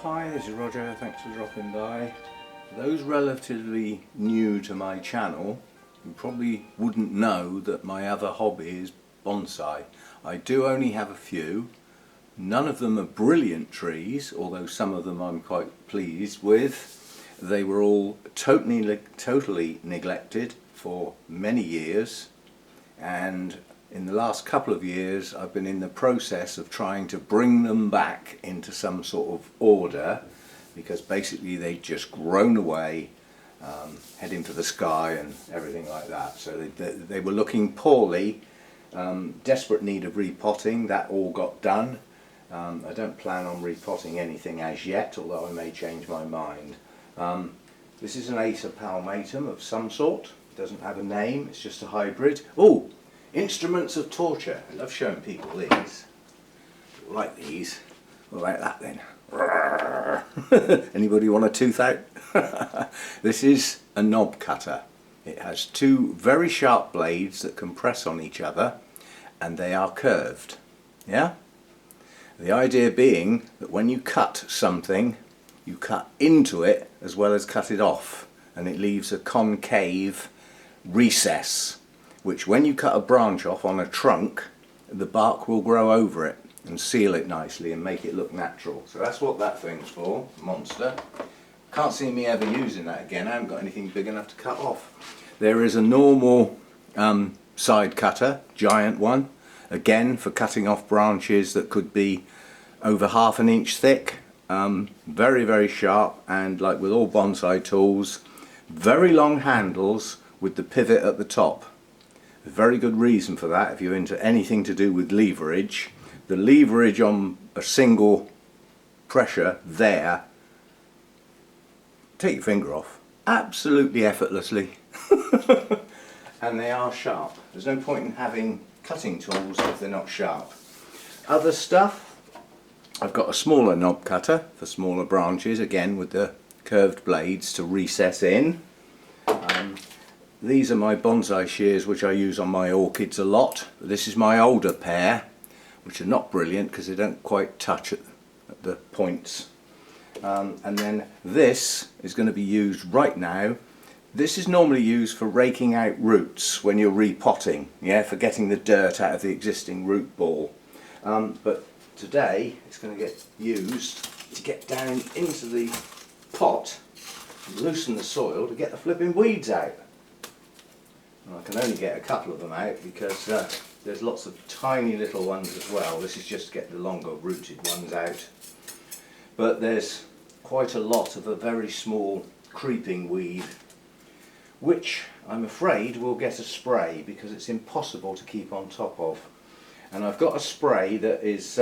Hi, this is Roger, thanks for dropping by. For those relatively new to my channel, you probably wouldn't know that my other hobby is bonsai. I do only have a few. None of them are brilliant trees, although some of them I'm quite pleased with. They were all totally neglected for many years, and in the last couple of years I've been in the process of trying to bring them back into some sort of order, because basically they'd just grown away, heading for the sky and everything like that. So they were looking poorly, desperate need of repotting. That all got done. I don't plan on repotting anything as yet, although I may change my mind. This is an Acer palmatum of some sort. It doesn't have a name, it's just a hybrid. Oh! Instruments of torture. I love showing people these. Like these. Well, like that then. Anybody want a tooth out? This is a knob cutter. It has two very sharp blades that can press on each other, and they are curved. Yeah? The idea being that when you cut something, you cut into it as well as cut it off, and it leaves a concave recess, which when you cut a branch off on a trunk, the bark will grow over it and seal it nicely and make it look natural. So that's what that thing's for, monster. Can't see me ever using that again. I haven't got anything big enough to cut off. There is a normal side cutter, giant one, again for cutting off branches that could be over ½ an inch thick. Very, very sharp, and like with all bonsai tools, very long handles with the pivot at the top. A very good reason for that. If you're into anything to do with leverage, the leverage on a single pressure there, take your finger off absolutely effortlessly. And they are sharp. There's no point in having cutting tools if they're not sharp. Other stuff, I've got a smaller knob cutter for smaller branches, again with the curved blades to recess in. These are my bonsai shears, which I use on my orchids a lot. This is my older pair, which are not brilliant because they don't quite touch at the points. And then this is going to be used right now. This is normally used for raking out roots when you're repotting, yeah, for getting the dirt out of the existing root ball. But today it's going to get used to get down into the pot and loosen the soil to get the flipping weeds out. I can only get a couple of them out because there's lots of tiny little ones as well. This is just to get the longer rooted ones out. But there's quite a lot of a very small creeping weed, which I'm afraid will get a spray because it's impossible to keep on top of. And I've got a spray that is,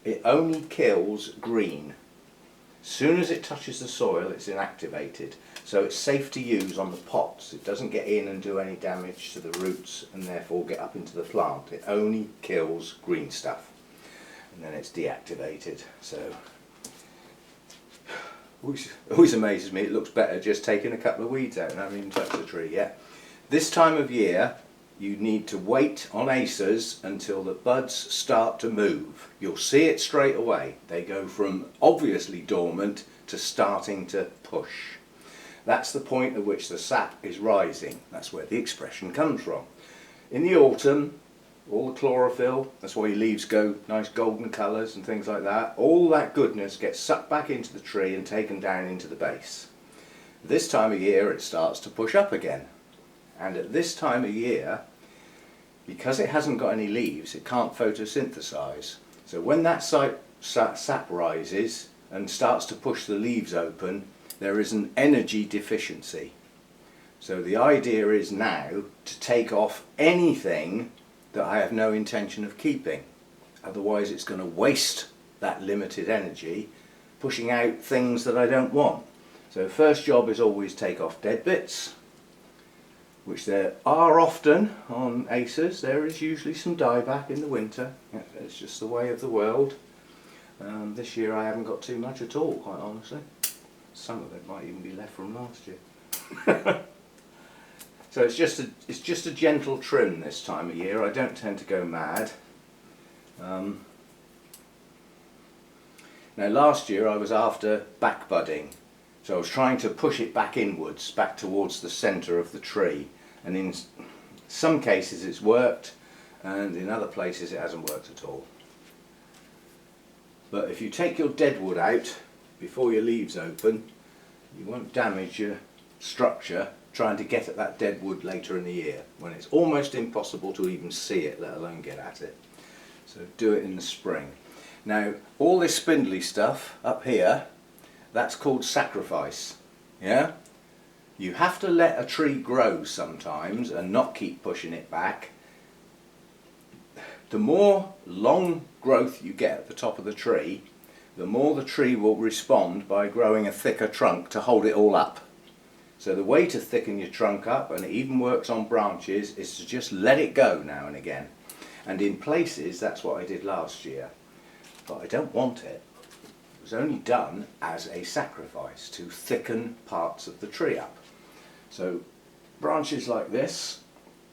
it only kills green. As soon as it touches the soil, it's inactivated. So it's safe to use on the pots. It doesn't get in and do any damage to the roots and therefore get up into the plant. It only kills green stuff. And then it's deactivated. So always amazes me, it looks better just taking a couple of weeds out and I haven't even touched the tree yet. This time of year you need to wait on acers until the buds start to move. You'll see it straight away. They go from obviously dormant to starting to push. That's the point at which the sap is rising. That's where the expression comes from. In the autumn, all the chlorophyll, that's why your leaves go nice golden colours and things like that, all that goodness gets sucked back into the tree and taken down into the base. This time of year it starts to push up again. And at this time of year, because it hasn't got any leaves, it can't photosynthesize. So when that sap rises and starts to push the leaves open, there is an energy deficiency. So the idea is now to take off anything that I have no intention of keeping. Otherwise it's going to waste that limited energy pushing out things that I don't want. So first job is always take off dead bits, which there are often on acers. There is usually some dieback in the winter. It's just the way of the world. This year I haven't got too much at all, quite honestly. Some of it might even be left from last year. So it's just a gentle trim this time of year. I don't tend to go mad. Now last year I was after back budding, so I was trying to push it back inwards, back towards the centre of the tree, and in some cases it's worked and in other places it hasn't worked at all. But if you take your dead wood out before your leaves open, you won't damage your structure trying to get at that dead wood later in the year when it's almost impossible to even see it, let alone get at it. So do it in the spring. Now all this spindly stuff up here, that's called sacrifice. Yeah? You have to let a tree grow sometimes and not keep pushing it back. The more long growth you get at the top of the tree, the more the tree will respond by growing a thicker trunk to hold it all up. So the way to thicken your trunk up, and it even works on branches, is to just let it go now and again. And in places, that's what I did last year. But I don't want it. It was only done as a sacrifice to thicken parts of the tree up. So branches like this,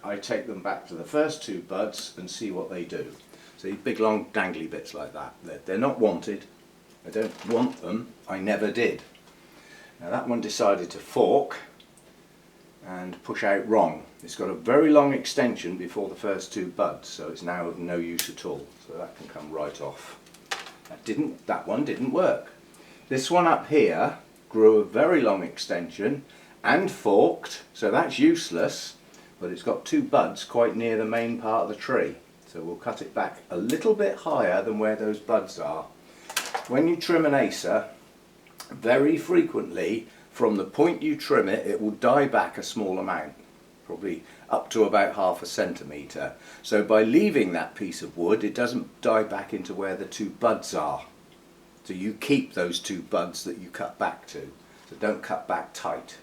I take them back to the first two buds and see what they do. So these big long dangly bits like that, they're not wanted. I don't want them. I never did. Now that one decided to fork and push out wrong. It's got a very long extension before the first two buds, so it's now of no use at all. So that can come right off. That one didn't work. This one up here grew a very long extension and forked, so that's useless, but it's got two buds quite near the main part of the tree. So we'll cut it back a little bit higher than where those buds are. When you trim an Acer, very frequently from the point you trim it, it will die back a small amount, probably up to about ½ centimetre. So by leaving that piece of wood, it doesn't die back into where the two buds are. So you keep those two buds that you cut back to. So don't cut back tight.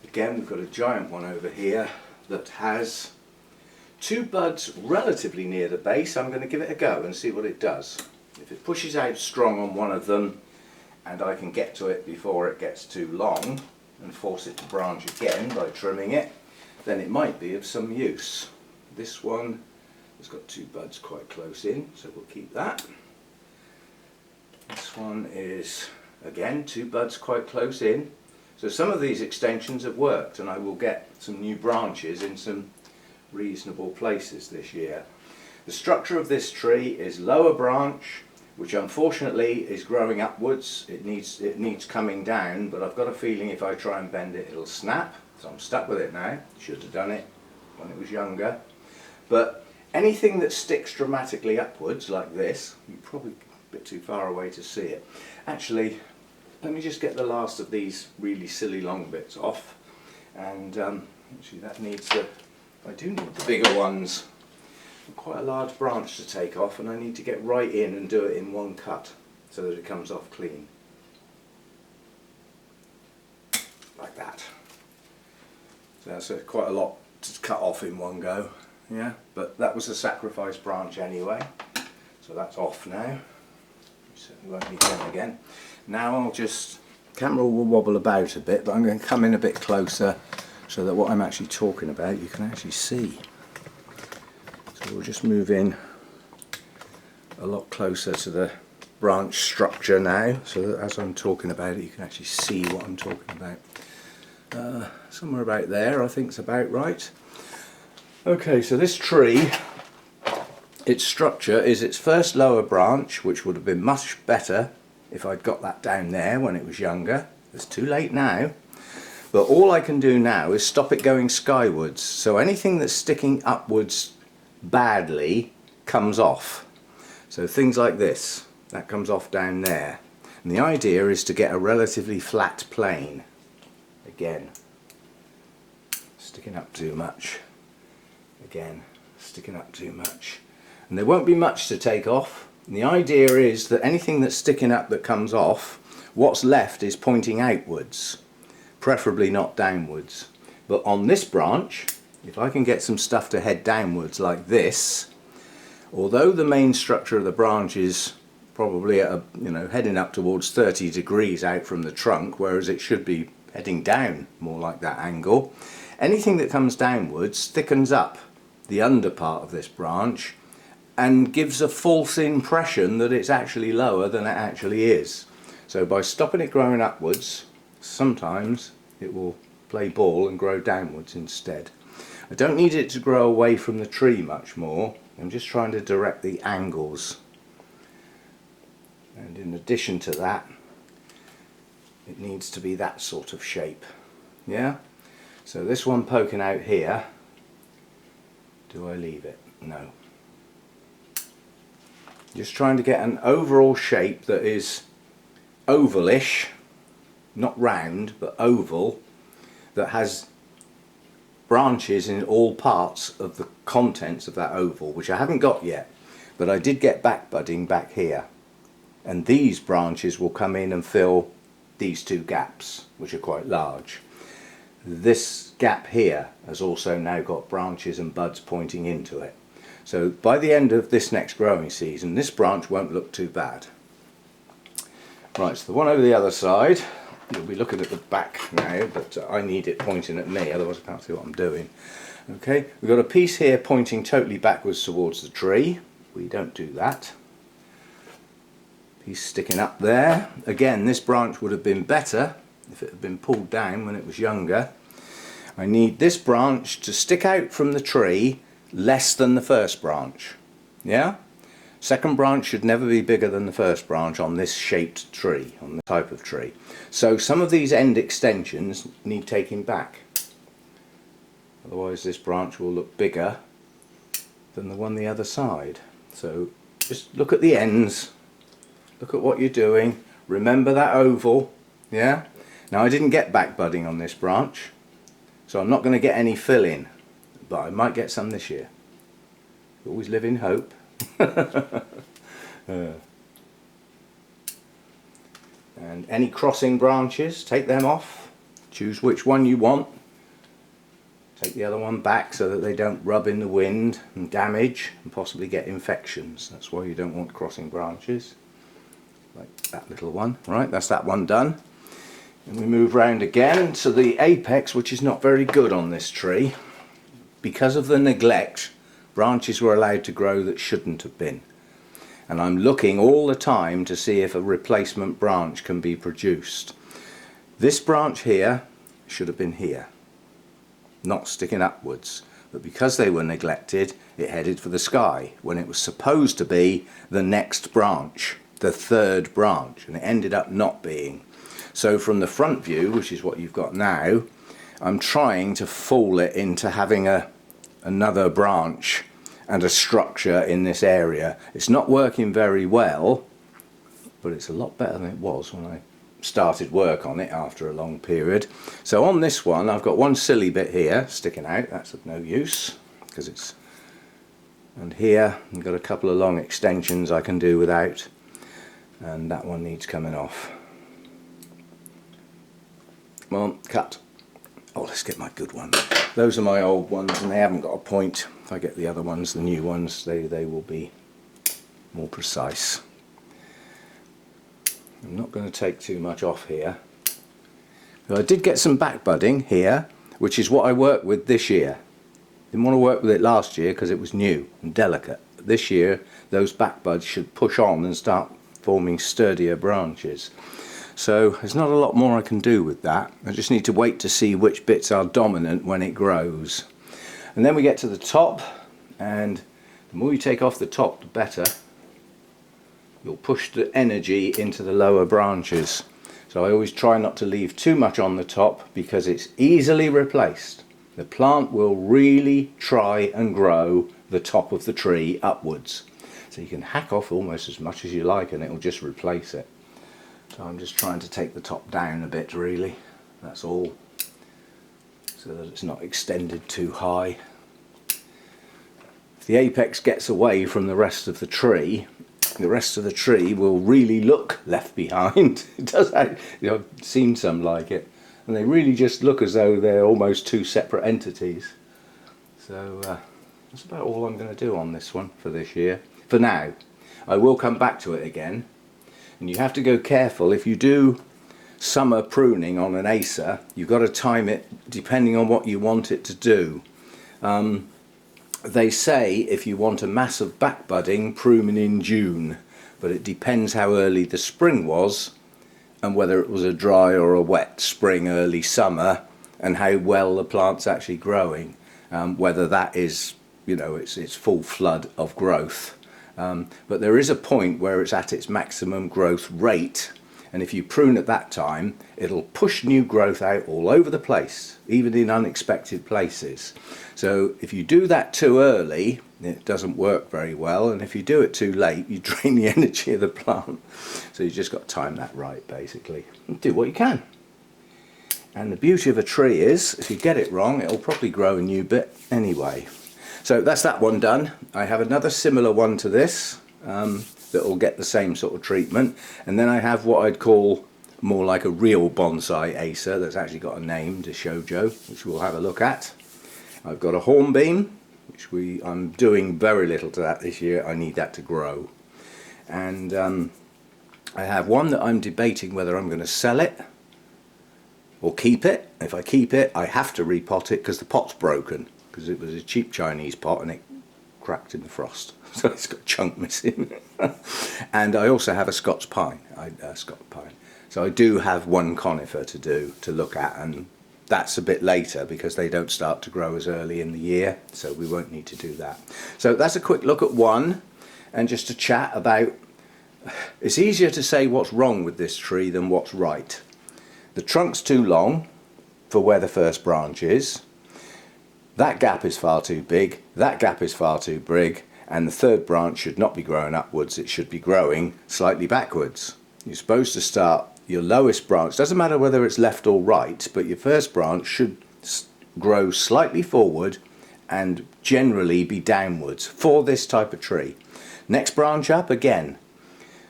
Again, we've got a giant one over here that has two buds relatively near the base. I'm going to give it a go and see what it does. If it pushes out strong on one of them, and I can get to it before it gets too long and force it to branch again by trimming it, then it might be of some use. This one has got two buds quite close in, so we'll keep that. This one is, again, two buds quite close in. So some of these extensions have worked, and I will get some new branches in some reasonable places this year. The structure of this tree is lower branch, which unfortunately is growing upwards. It needs coming down, but I've got a feeling if I try and bend it, it'll snap. So I'm stuck with it now. Should have done it when it was younger. But anything that sticks dramatically upwards like this, you're probably a bit too far away to see it. Actually, let me just get the last of these really silly long bits off. And actually that needs I do need the bigger ones. Quite a large branch to take off, and I need to get right in and do it in one cut so that it comes off clean. Like that. So that's quite a lot to cut off in one go. Yeah, but that was a sacrifice branch anyway, so that's off now. You certainly won't need them again. Now I'll just, camera will wobble about a bit, but I'm going to come in a bit closer so that what I'm actually talking about you can actually see. So we'll just move in a lot closer to the branch structure now, so that as I'm talking about it you can actually see what I'm talking about. Somewhere about there I think is about right. Okay, so this tree, its structure is its first lower branch, which would have been much better if I'd got that down there when it was younger. It's too late now. But all I can do now is stop it going skywards, so anything that's sticking upwards badly comes off. So things like this, that comes off down there. And the idea is to get a relatively flat plane. Again, sticking up too much. Again, sticking up too much. And there won't be much to take off. And the idea is that anything that's sticking up that comes off, what's left is pointing outwards, preferably not downwards. But on this branch, if I can get some stuff to head downwards like this, although the main structure of the branch is probably at heading up towards 30 degrees out from the trunk, whereas it should be heading down more like that angle, anything that comes downwards thickens up the under part of this branch and gives a false impression that it's actually lower than it actually is. So by stopping it growing upwards, sometimes it will play ball and grow downwards instead. I don't need it to grow away from the tree much more. I'm just trying to direct the angles. And in addition to that, it needs to be that sort of shape. Yeah? So this one poking out here, do I leave it? No. Just trying to get an overall shape that is ovalish, not round, but oval, that has branches in all parts of the contents of that oval, which I haven't got yet, but I did get back budding back here, and these branches will come in and fill these two gaps, which are quite large. This gap here has also now got branches and buds pointing into it. So by the end of this next growing season, this branch won't look too bad. Right, so the one over the other side, you'll be looking at the back now, but I need it pointing at me, otherwise I can't see what I'm doing. Okay, we've got a piece here pointing totally backwards towards the tree. We don't do that. Piece sticking up there. Again, this branch would have been better if it had been pulled down when it was younger. I need this branch to stick out from the tree less than the first branch. Yeah? Second branch should never be bigger than the first branch on this shaped tree, on the type of tree. So some of these end extensions need taking back. Otherwise this branch will look bigger than the one the other side. So just look at the ends, look at what you're doing, remember that oval. Yeah? Now I didn't get back budding on this branch, so I'm not going to get any fill in, but I might get some this year. Always live in hope. And any crossing branches, take them off, choose which one you want, take the other one back so that they don't rub in the wind and damage and possibly get infections. That's why you don't want crossing branches, like that little one. Right, that's that one done. And we move round again to the apex, which is not very good on this tree. Because of the neglect, branches were allowed to grow that shouldn't have been. And I'm looking all the time to see if a replacement branch can be produced. This branch here should have been here, not sticking upwards. But because they were neglected, it headed for the sky when it was supposed to be the next branch, the third branch, and it ended up not being. So from the front view, which is what you've got now, I'm trying to fool it into having another branch and a structure in this area. It's not working very well, but it's a lot better than it was when I started work on it after a long period. So on this one I've got one silly bit here sticking out, that's of no use because it's, and here I've got a couple of long extensions I can do without, and that one needs coming off. Come on, cut. Oh, let's get my good ones. Those are my old ones and they haven't got a point. If I get the other ones, the new ones, they will be more precise. I'm not going to take too much off here. But I did get some back budding here, which is what I worked with this year. Didn't want to work with it last year because it was new and delicate. But this year, those back buds should push on and start forming sturdier branches. So there's not a lot more I can do with that. I just need to wait to see which bits are dominant when it grows. And then we get to the top, and the more you take off the top, the better. You'll push the energy into the lower branches. So I always try not to leave too much on the top because it's easily replaced. The plant will really try and grow the top of the tree upwards. So you can hack off almost as much as you like and it'll just replace it. So I'm just trying to take the top down a bit really, that's all, so that it's not extended too high. If the apex gets away from the rest of the tree will really look left behind. It does, I've seen some like it, and they really just look as though they're almost two separate entities. So that's about all I'm going to do on this one for this year. For now, I will come back to it again. And you have to go careful. If you do summer pruning on an Acer, you've got to time it depending on what you want it to do. They say if you want a massive back budding, prune in June, but it depends how early the spring was and whether it was a dry or a wet spring, early summer, and how well the plant's actually growing. Whether that is, you know, it's full flood of growth. But there is a point where it's at its maximum growth rate, and if you prune at that time, it'll push new growth out all over the place, even in unexpected places. So if you do that too early, it doesn't work very well, and if you do it too late, you drain the energy of the plant. So you just got to time that right, basically. Do what you can. And the beauty of a tree is, if you get it wrong, it'll probably grow a new bit anyway. So that's that one done. I have another similar one to this that will get the same sort of treatment, and then I have what I'd call more like a real bonsai Acer that's actually got a name, to Shoujo, which we'll have a look at. I've got a hornbeam, which I'm doing very little to that this year. I need that to grow. And I have one that I'm debating whether I'm going to sell it or keep it. If I keep it, I have to repot it because the pot's broken, because it was a cheap Chinese pot and it cracked in the frost, so it's got a chunk missing. And I also have a Scots pine. So I do have one conifer to look at, and that's a bit later because they don't start to grow as early in the year, so we won't need to do that. So that's a quick look at one, and just to chat about, it's easier to say what's wrong with this tree than what's right. The trunk's too long for where the first branch is. That gap is far too big, that gap is far too big, and the third branch should not be growing upwards, it should be growing slightly backwards. You're supposed to start your lowest branch, doesn't matter whether it's left or right, but your first branch should grow slightly forward and generally be downwards for this type of tree. Next branch up, again,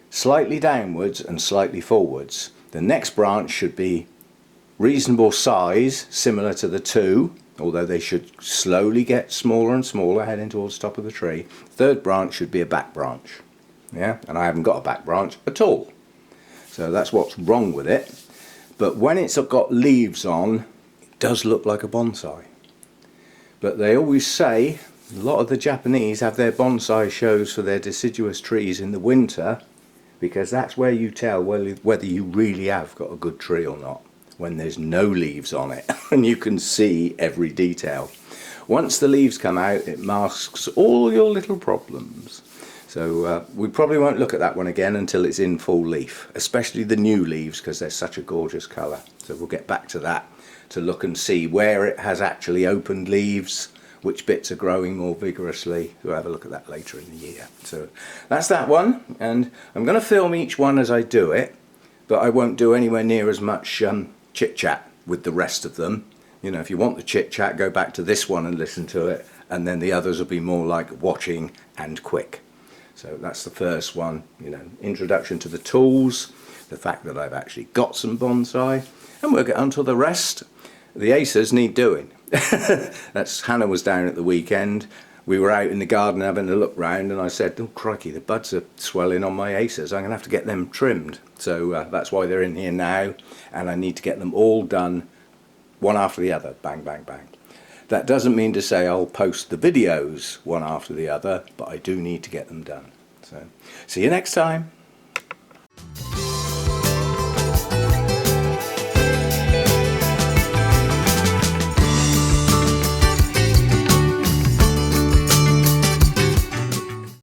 slightly downwards and slightly forwards. The next branch should be reasonable size, similar to the two, although they should slowly get smaller and smaller heading towards the top of the tree. Third branch should be a back branch. Yeah, and I haven't got a back branch at all. So that's what's wrong with it. But when it's got leaves on, it does look like a bonsai. But they always say, a lot of the Japanese have their bonsai shows for their deciduous trees in the winter, because that's where you tell whether you really have got a good tree or not, when there's no leaves on it and you can see every detail. Once the leaves come out, it masks all your little problems. So we probably won't look at that one again until it's in full leaf, especially the new leaves, because they're such a gorgeous colour. So we'll get back to that to look and see where it has actually opened leaves, which bits are growing more vigorously. We'll have a look at that later in the year. So that's that one, and I'm going to film each one as I do it, but I won't do anywhere near as much chit-chat with the rest of them. You know, if you want the chit-chat, go back to this one and listen to it, and then the others will be more like watching and quick. So that's the first one, you know, introduction to the tools, the fact that I've actually got some bonsai, and we'll get on to the rest. The Acers need doing. That's Hannah was down at the weekend. We were out in the garden having a look round, and I said, oh crikey, the buds are swelling on my Acers. I'm going to have to get them trimmed. So that's why they're in here now, and I need to get them all done one after the other, bang, bang, bang. That doesn't mean to say I'll post the videos one after the other, but I do need to get them done. So see you next time.